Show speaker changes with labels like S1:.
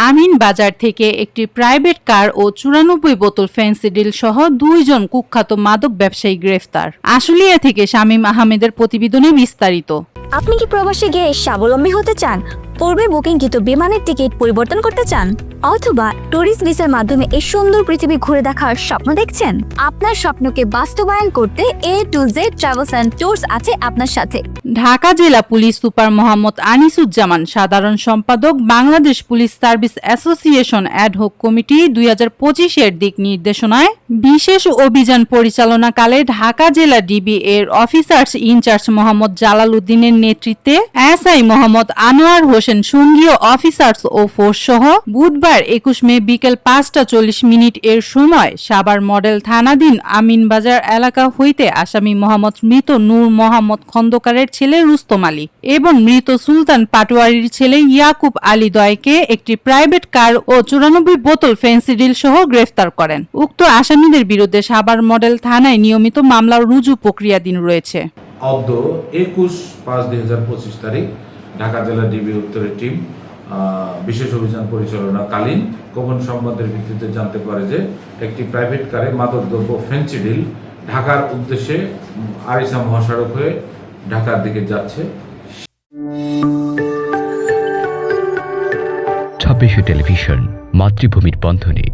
S1: আমিন বাজার থেকে একটি প্রাইভেট কার ও 94 বোতল ফেন্সিডিল সহ 2 জন কুখ্যাত মাদক ব্যবসায়ী গ্রেফতার। আশুলিয়া থেকে শামীম আহমেদের প্রতিবেদনে বিস্তারিত।
S2: আপনি কি প্রবাসে গিয়ে স্বাবলম্বী হতে চান? পূর্বে বুকিংকৃত বিমানের টিকিট পরিবর্তন করতে চান, অথবা ট্যুরিস্ট ভিসার মাধ্যমে এই সুন্দর পৃথিবী ঘুরে দেখার স্বপ্ন দেখছেন? আপনার স্বপ্নকে বাস্তবায়ন করতে A to Z travels and tours আছে আপনার সাথে।
S1: ঢাকা জেলা পুলিশ সুপার মোহাম্মদ আনিসুজ্জামান, সাধারণ সম্পাদক, Bangladesh police service association ad hoc committee 2025-এর দিক নির্দেশনায় বিশেষ অভিযান পরিচালনাকালে ঢাকা জেলা ডিবি এর অফিসার্স ইনচার্জ মোহাম্মদ জালাল উদ্দিনের নেতৃত্বে এসআই মোহাম্মদ আনোয়ার হোসেন সঙ্গীয় অফিসার্স ও ফোর্স সহ বুধবার 21 মে বিকেল 5:40 এর সময় সাভার মডেল থানাধীন আমিনবাজার এলাকা হইতে আসামি মোহাম্মদ মৃত নূর মোহাম্মদ খন্দকারের ছেলে রুস্তম আলী এবং মৃত সুলতান পাটোয়ারির ছেলে ইয়াকুব আলী দয়কে একটি প্রাইভেট কার ও 94 বোতল ফেন্সিডিল সহ গ্রেফতার করেন। উক্ত আসামিদের বিরুদ্ধে সাভার মডেল থানায় নিয়মিত মামলা রুজু প্রক্রিয়াধীন রয়েছে।
S3: 21/5/2025 তারিখ ঢাকা জেলা ডিবি উত্তরের টিম বিশেষ অভিযান পরিচালনাকালীন গোপন সংবাদের ভিত্তিতে জানতে পারে যে একটি প্রাইভেট কারে মাদকদ্রব্য ফেন্সিডিল ঢাকার উদ্দেশ্যে আরিচা মহাসড়ক হয়ে ঢাকার দিকে যাচ্ছে।
S4: 26 টেলিভিশন, মাতৃভূমির বন্ধনে।